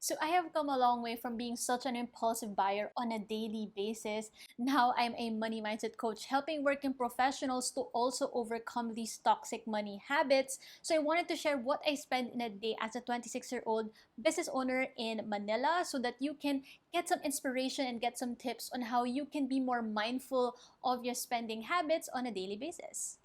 So I have come a long way from being such an impulsive buyer on a daily basis. Now I'm a money mindset coach helping working professionals to also overcome these toxic money habits. So I wanted to share what I spend in a day as a 26-year-old business owner in Manila so that you can get some inspiration and get some tips on how you can be more mindful of your spending habits on a daily basis.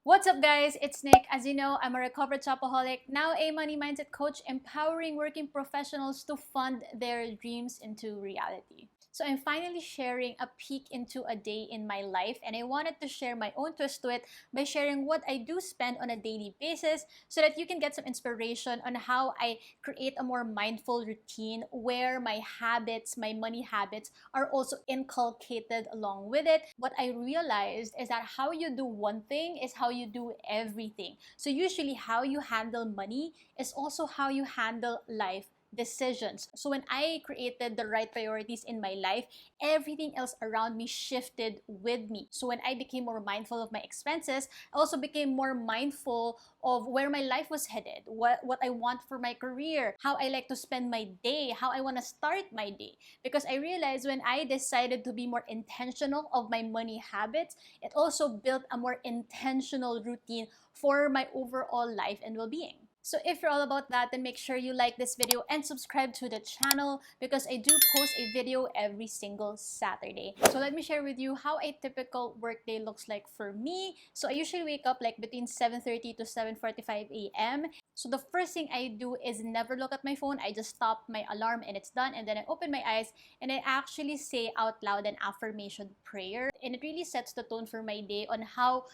What's up, guys? It's Nick. As you know, I'm a recovered shopaholic, now a money mindset coach, empowering working professionals to fund their dreams into reality. So I'm finally sharing a peek into a day in my life, and I wanted to share my own twist to it by sharing what I do spend on a daily basis so that you can get some inspiration on how I create a more mindful routine where my habits, my money habits, are also inculcated along with it. What I realized is that how you do one thing is how you do everything. So usually how you handle money is also how you handle life decisions. So when I created the right priorities in my life, everything else around me shifted with me. So when I became more mindful of my expenses, I also became more mindful of where my life was headed, what I want for my career, how I like to spend my day, how I want to start my day. Because I realized when I decided to be more intentional of my money habits, it also built a more intentional routine for my overall life and well-being. So if you're all about that, then make sure you like this video and subscribe to the channel because I do post a video every single Saturday. So let me share with you how a typical workday looks like for me. So I usually wake up like between 7:30 to 7:45 a.m. So the first thing I do is never look at my phone. I just stop my alarm and it's done, and then I open my eyes and I actually say out loud an affirmation prayer, and it really sets the tone for my day on how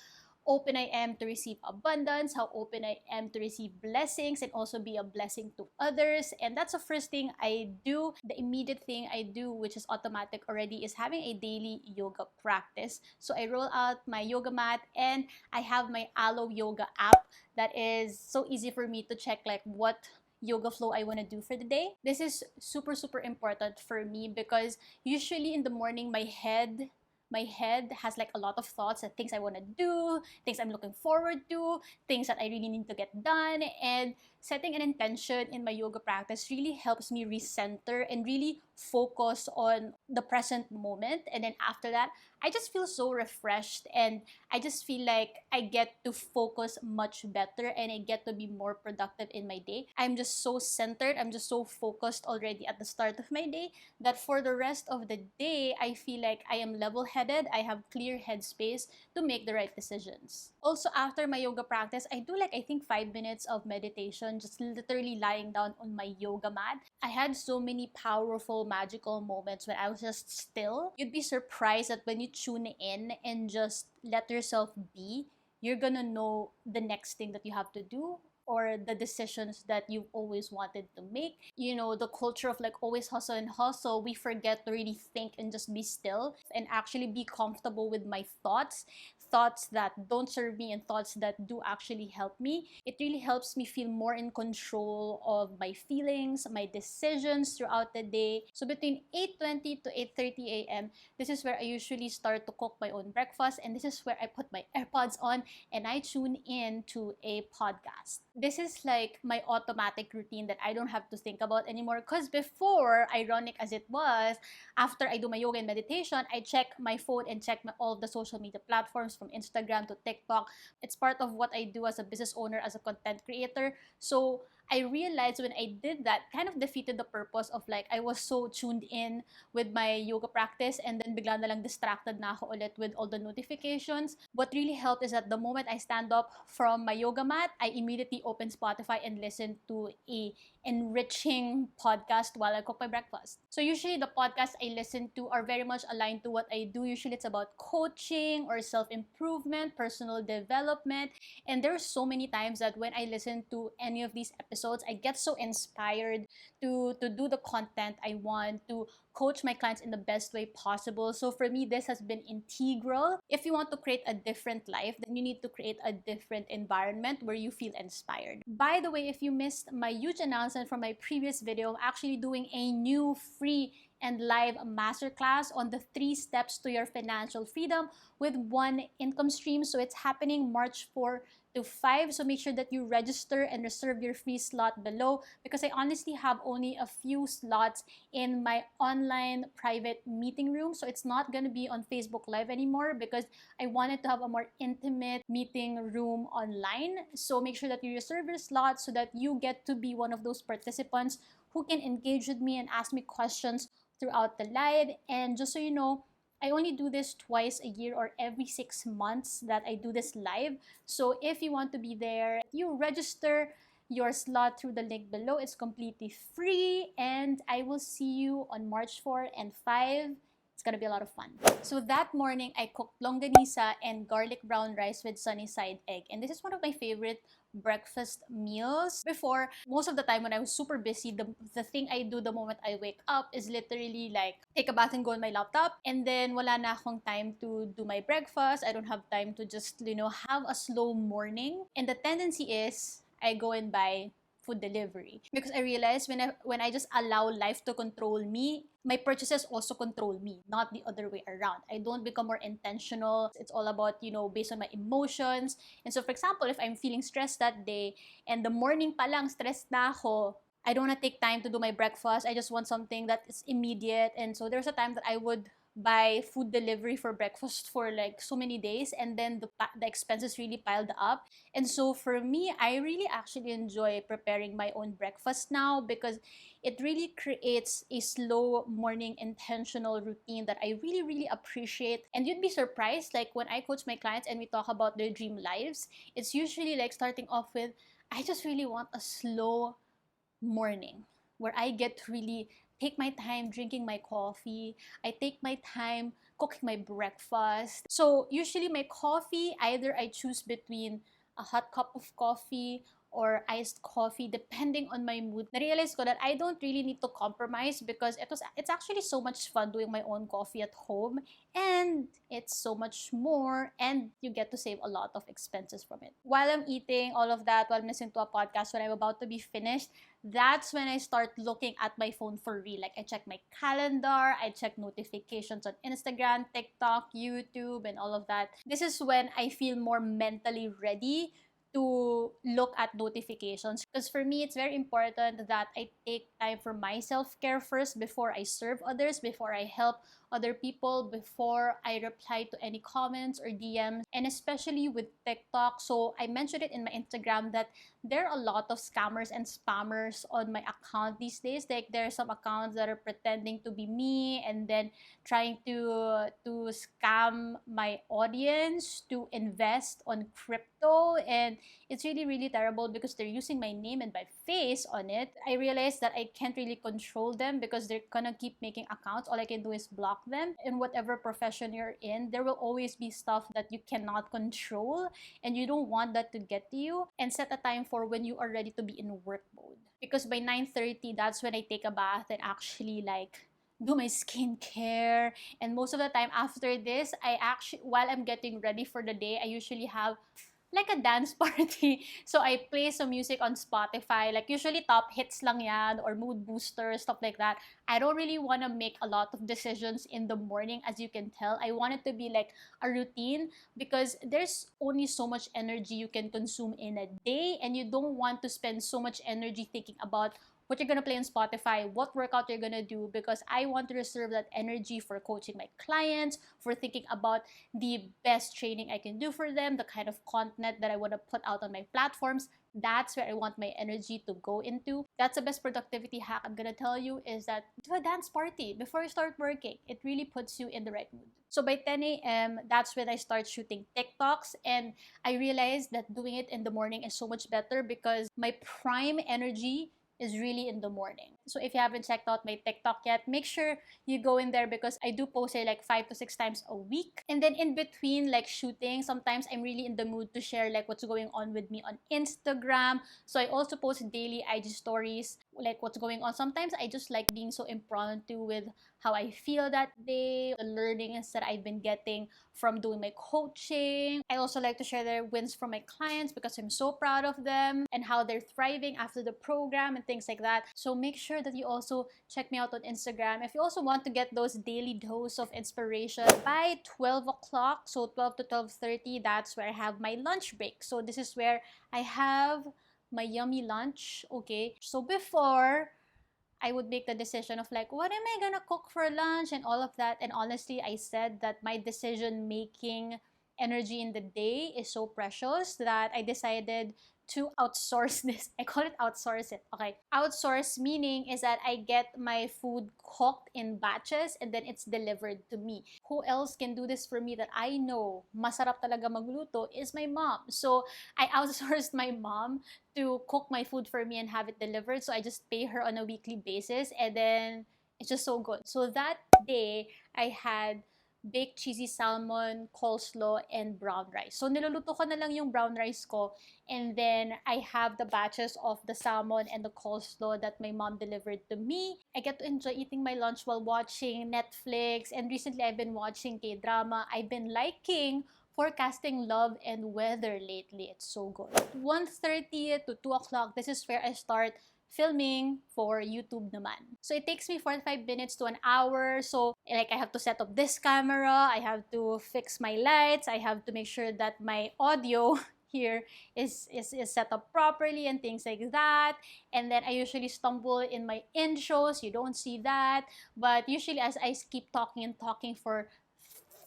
open I am to receive abundance, how open I am to receive blessings and also be a blessing to others. And that's the first thing I do. The immediate thing I do, which is automatic already, is having a daily yoga practice. So I roll out my yoga mat and I have my Alo Yoga app that is so easy for me to check like what yoga flow I want to do for the day. This is super important for me because usually in the morning my head has like a lot of thoughts and things I want to do, things I'm looking forward to, things that I really need to get done. And setting an intention in my yoga practice really helps me recenter and really focus on the present moment. And then after that, I just feel so refreshed and I just feel like I get to focus much better and I get to be more productive in my day. I'm just so centered, I'm just so focused already at the start of my day that for the rest of the day, I feel like I am level-headed, I have clear headspace to make the right decisions. Also, after my yoga practice, I do like I think 5 minutes of meditation, just literally lying down on my yoga mat. I had so many powerful, magical moments when I was just still. You'd be surprised that when you tune in and just let yourself be, you're gonna know the next thing that you have to do or the decisions that you've always wanted to make. You know, the culture of like always hustle and hustle, we forget to really think and just be still and actually be comfortable with my thoughts that don't serve me and thoughts that do actually help me. It really helps me feel more in control of my feelings, my decisions throughout the day. So between 8:20 to 8:30 a.m., this is where I usually start to cook my own breakfast, and this is where I put my AirPods on and I tune in to a podcast. This is like my automatic routine that I don't have to think about anymore, because before, ironic as it was, after I do my yoga and meditation, I check my phone and check all of the social media platforms from Instagram to TikTok. It's part of what I do as a business owner, as a content creator. So I realized when I did that, kind of defeated the purpose of like, I was so tuned in with my yoga practice and then bigla na lang distracted na ako ulit with all the notifications. What really helped is that the moment I stand up from my yoga mat, I immediately open Spotify and listen to a enriching podcast while I cook my breakfast. So usually the podcasts I listen to are very much aligned to what I do. Usually it's about coaching or self-improvement, personal development. And there are so many times that when I listen to any of these episodes, I get so inspired to do the content I want, to coach my clients in the best way possible. So for me, this has been integral. If you want to create a different life, then you need to create a different environment where you feel inspired. By the way, if you missed my huge announcement from my previous video, I'm actually doing a new free and live masterclass on the 3 steps to your financial freedom with one income stream. So it's happening March 4 to 5. So make sure that you register and reserve your free slot below, because I honestly have only a few slots in my online private meeting room. So it's not going to be on Facebook Live anymore, because I wanted to have a more intimate meeting room online. So make sure that you reserve your slot so that you get to be one of those participants who can engage with me and ask me questions throughout the live. And just so you know, I only do this twice a year or every 6 months that I do this live. So if you want to be there, you register your slot through the link below. It's completely free, and I will see you on March 4 and 5. It's gonna be a lot of fun. So that morning, I cooked longganisa and garlic brown rice with sunny side egg. And this is one of my favorite breakfast meals. Before, most of the time when I was super busy, the thing I do the moment I wake up is literally like take a bath and go on my laptop, and then wala na akong time to do my breakfast. I don't have time to just, have a slow morning. And the tendency is I go and buy food delivery, because I realize when I just allow life to control me, my purchases also control me, not the other way around. I don't become more intentional. It's all about, based on my emotions. And so, for example, if I'm feeling stressed that day and the morning pa lang stressed na ako, I don't want to take time to do my breakfast. I just want something that is immediate. And so there's a time that I would buy food delivery for breakfast for like so many days, and then the expenses really piled up. And so for me, I really actually enjoy preparing my own breakfast now, because it really creates a slow morning intentional routine that I really, really appreciate. And you'd be surprised, like when I coach my clients and we talk about their dream lives, it's usually like starting off with, I just really want a slow morning where I get to really take my time drinking my coffee. I take my time cooking my breakfast. So usually my coffee, either I choose between a hot cup of coffee or iced coffee, depending on my mood. Narealize ko that I don't really need to compromise, because it's actually so much fun doing my own coffee at home, and it's so much more, and you get to save a lot of expenses from it. While I'm eating all of that, while I'm listening to a podcast, when I'm about to be finished, that's when I start looking at my phone for real. Like I check my calendar, I check notifications on Instagram, TikTok, YouTube, and all of that. This is when I feel more mentally ready to look at notifications, because for me it's very important that I take time for my self-care first before I serve others, before I help other people, before I reply to any comments or DMs, and especially with TikTok. So I mentioned it in my Instagram that there are a lot of scammers and spammers on my account these days. Like there are some accounts that are pretending to be me and then trying to scam my audience to invest on crypto, and it's really, really terrible because they're using my name and my face on it. I realized that I can't really control them because they're gonna keep making accounts. All I can do is block them. In whatever profession you're in, there will always be stuff that you cannot control, and you don't want that to get to you. And set a time for when you are ready to be in work mode, because by 9:30, that's when I take a bath and actually like do my skincare. And most of the time after this, I actually, while I'm getting ready for the day, I usually have like a dance party. So I play some music on Spotify, like usually top hits lang yan or mood booster, stuff like that. I don't really want to make a lot of decisions in the morning, as you can tell. I want it to be like a routine, because there's only so much energy you can consume in a day, and you don't want to spend so much energy thinking about what you're gonna play on Spotify, what workout you're gonna do, because I want to reserve that energy for coaching my clients, for thinking about the best training I can do for them, the kind of content that I want to put out on my platforms. That's where I want my energy to go into. That's the best productivity hack I'm gonna tell you, is that do a dance party before you start working. It really puts you in the right mood. So by 10 a.m., that's when I start shooting TikToks, and I realized that doing it in the morning is so much better because my prime energy is really in the morning. So if you haven't checked out my TikTok yet, make sure you go in there, because I do post it like 5 to 6 times a week. And then in between like shooting, sometimes I'm really in the mood to share like what's going on with me on Instagram. So I also post daily IG stories, like what's going on. Sometimes I just like being so impromptu with how I feel that day, the learnings that I've been getting from doing my coaching. I also like to share their wins from my clients because I'm so proud of them and how they're thriving after the program and things like that. So make sure that you also check me out on Instagram. If you also want to get those daily dose of inspiration by 12 o'clock, so 12 to 12:30, that's where I have my lunch break. So this is where I have my yummy lunch, okay? So before, I would make the decision of like, what am I gonna cook for lunch and all of that. And honestly, I said that my decision making energy in the day is so precious that I decided to outsource this. I call it outsource it. Okay. Outsource meaning is that I get my food cooked in batches and then it's delivered to me. Who else can do this for me that I know masarap talaga magluto is my mom. So I outsourced my mom to cook my food for me and have it delivered. So I just pay her on a weekly basis and then it's just so good. So that day, I had baked cheesy salmon, coleslaw, and brown rice. So niluluto ko na lang yung brown rice ko and then I have the batches of the salmon and the coleslaw that my mom delivered to me. I get to enjoy eating my lunch while watching Netflix, and recently I've been watching K-drama. I've been liking forecasting love and weather lately. It's so good. 1:30 to 2 o'clock, this is where I start filming for YouTube naman. So it takes me 45 minutes to an hour. So like I have to set up this camera, I have to fix my lights, I have to make sure that my audio here is set up properly and things like that. And then I usually stumble in my intros, you don't see that. But usually as I keep talking and talking for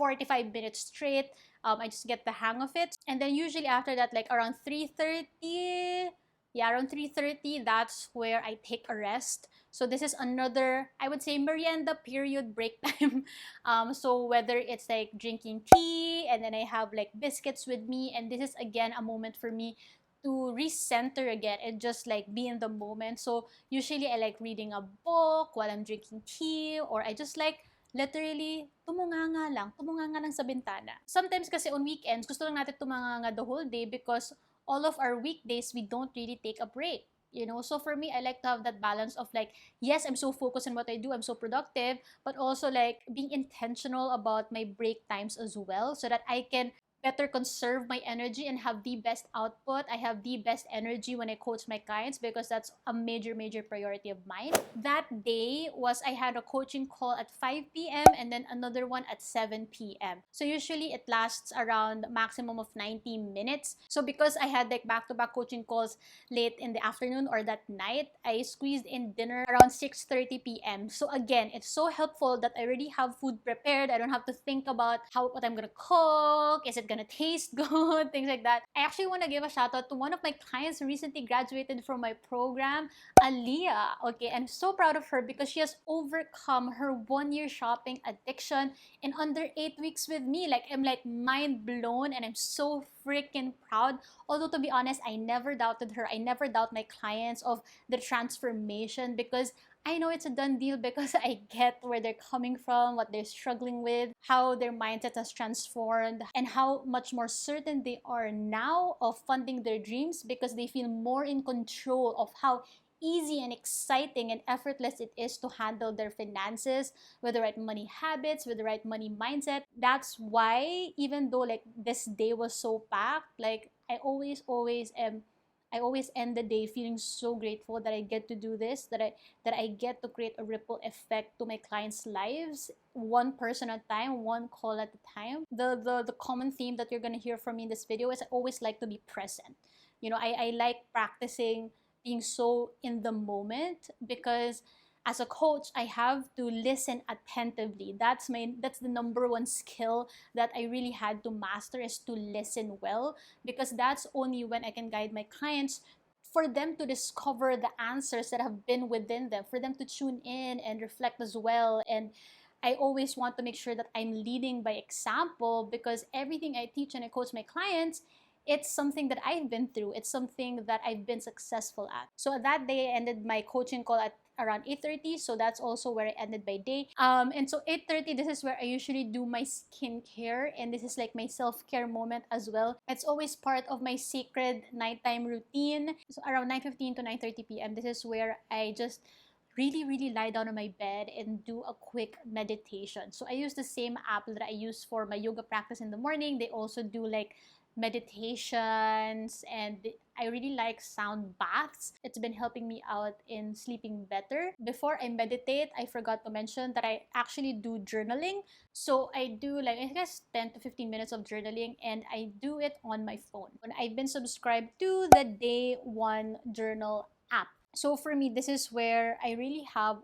45 minutes straight, I just get the hang of it. And then usually after that, like around 3:30, yeah, around 3:30, that's where I take a rest. So this is another, I would say, merienda period break time. So whether it's like drinking tea and then I have like biscuits with me, and this is again a moment for me to recenter again and just like be in the moment. So usually I like reading a book while I'm drinking tea, or I just like literally, tumunganga lang sa bintana. Sometimes kasi on weekends, gusto lang natin tumunganga the whole day because all of our weekdays, we don't really take a break. You know, so for me, I like to have that balance of like, yes, I'm so focused on what I do, I'm so productive, but also like being intentional about my break times as well so that I can better conserve my energy and have the best output. I have the best energy when I coach my clients because that's a major priority of mine. That day was I had a coaching call at 5 p.m. and then another one at 7 p.m. So usually it lasts around maximum of 90 minutes. So because I had like back-to-back coaching calls late in the afternoon or that night, I squeezed in dinner around 6:30 p.m. So again, it's so helpful that I already have food prepared. I don't have to think about what I'm gonna cook. Is it gonna taste good? Things like that. I actually want to give a shout out to one of my clients who recently graduated from my program, Aliyah. Okay, I'm so proud of her because she has overcome her 1 year shopping addiction in under 8 weeks with me. Like I'm like mind blown and I'm so freaking proud. Although to be honest, I never doubted her. I never doubt my clients of the transformation because I know it's a done deal because I get where they're coming from, what they're struggling with, how their mindset has transformed, and how much more certain they are now of funding their dreams because they feel more in control of how easy and exciting and effortless it is to handle their finances with the right money habits, with the right money mindset. That's why even though like this day was so packed, like I always end the day feeling so grateful that I get to do this, that I get to create a ripple effect to my clients' lives, one person at a time, one call at a time. The common theme that you're gonna hear from me in this video is I always like to be present. You know, I like practicing being so in the moment because as a coach, I have to listen attentively. That's the number one skill that I really had to master is to listen well because that's only when I can guide my clients for them to discover the answers that have been within them, for them to tune in and reflect as well. And I always want to make sure that I'm leading by example because everything I teach and I coach my clients, it's something that I've been through. It's something that I've been successful at. So that day, I ended my coaching call at around 8:30. So that's also where I ended my day. And so 8:30, this is where I usually do my skincare. And this is like my self-care moment as well. It's always part of my sacred nighttime routine. So around 9:15 to 9:30 p.m., this is where I just really lie down on my bed and do a quick meditation. So I use the same app that I use for my yoga practice in the morning. They also do like meditations, and I really like sound baths. It's been helping me out in sleeping better. Before I meditate, I forgot to mention that I actually do journaling. So I do like, I guess, 10 to 15 minutes of journaling, and I do it on my phone. When I've been subscribed to the Day One Journal app. So for me, this is where I really have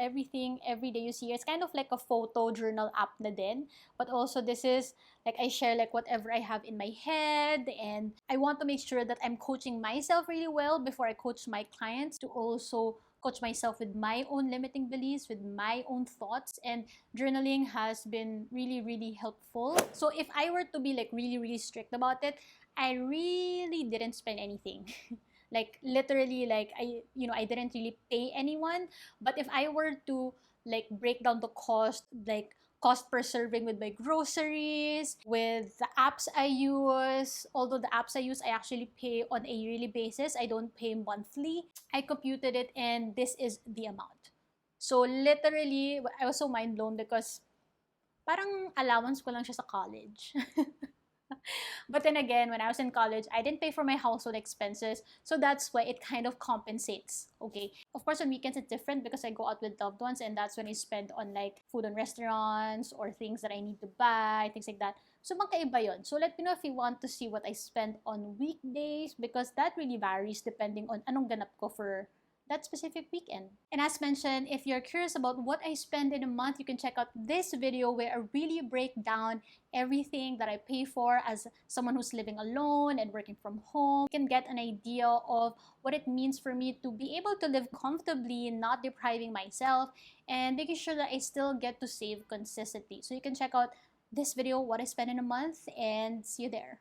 everything every day you see. It's kind of like a photo journal app na din. But also this is like I share like whatever I have in my head, and I want to make sure that I'm coaching myself really well before I coach my clients, to also coach myself with my own limiting beliefs, with my own thoughts. And journaling has been really, really helpful. So if I were to be like really, really strict about it, I really didn't spend anything. Like literally, like I didn't really pay anyone. But if I were to like break down the cost, like cost per serving with my groceries, with the apps I use, although the apps I use I actually pay on a yearly basis, I don't pay monthly. I computed it, and this is the amount. So literally, I was so mind blown because parang allowance ko lang siya sa college. But then again, when I was in college, I didn't pay for my household expenses. So that's why it kind of compensates. Okay. Of course, on weekends, it's different because I go out with loved ones, and that's when I spend on like food on restaurants or things that I need to buy, things like that. So magkaiba yun. So let me know if you want to see what I spend on weekdays, because that really varies depending on anong ganap ko for that specific weekend. And as mentioned, if you're curious about what I spend in a month, you can check out this video where I really break down everything that I pay for as someone who's living alone and working from home. You can get an idea of what it means for me to be able to live comfortably, not depriving myself, and making sure that I still get to save consistently. So you can check out this video, what I spend in a month, and see you there.